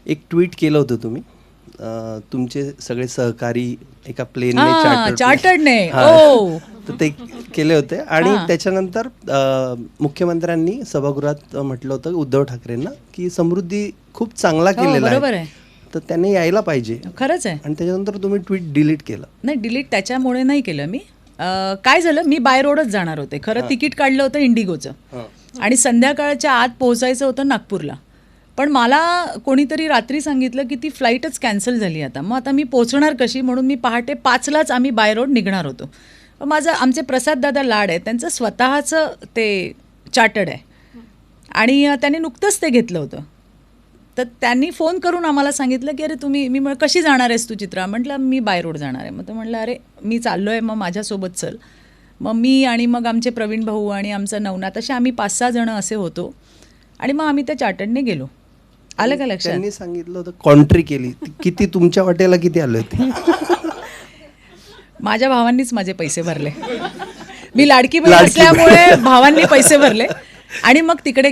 एक ट्विट केलं होतं तुम्ही, तुमचे सगळे सहकारी एका प्लेनने चार्टर्डने तर ते केले होते आणि त्याच्यानंतर मुख्यमंत्र्यांनी सभागृहात म्हटलं होतं उद्धव ठाकरेंना की समृद्धी खूप चांगला केलेला आहे, तर त्यांनी यायला पाहिजे. खरंच आहे. आणि त्याच्यानंतर तुम्ही ट्विट डिलीट केलं. नाही, डिलीट त्याच्यामुळे नाही केलं मी. काय झालं, मी बाय रोडच जाणार होते. खरं तिकीट काढलं होतं इंडिगोचं आणि संध्याकाळच्या आत पोहोचायचं होतं नागपूरला. पण मला कोणीतरी रात्री सांगितलं की ती फ्लाईटच कॅन्सल झाली आता. मग आता मी पोहोचणार कशी, म्हणून मी पहाटे 5लाच आम्ही बाय रोड निघणार होतो. आमचे प्रसाद दादा लाड आहे, त्यांचं स्वतःचं ते चार्टर्ड आहे आणि त्यांनी नुकतंच ते घेतलं होतं. तर त्यांनी फोन करून आम्हाला सांगितलं की अरे मी कशी जाणार आहेस तू चित्रा. म्हटलं मी बाय रोड जाणार आहे. मग तो म्हटलं अरे मी चाललो आहे, मग माझ्यासोबत चल. मग मी आणि मग आमचे प्रवीण भाऊ आणि आमचं नवनाथ, असे आम्ही 5-6 जण असे होतो आणि मग आम्ही त्या चार्टर्डने गेलो. आलं का लक्षात? त्यांनी सांगितलं होतं कॉन्ट्री केली, किती तुमच्या वाट्याला किती आले होते? माझ्या भावांनीच माझे पैसे भरले. मी लाडकी बहीण असल्यामुळे भावांनी पैसे भरले आणि मग तिकडे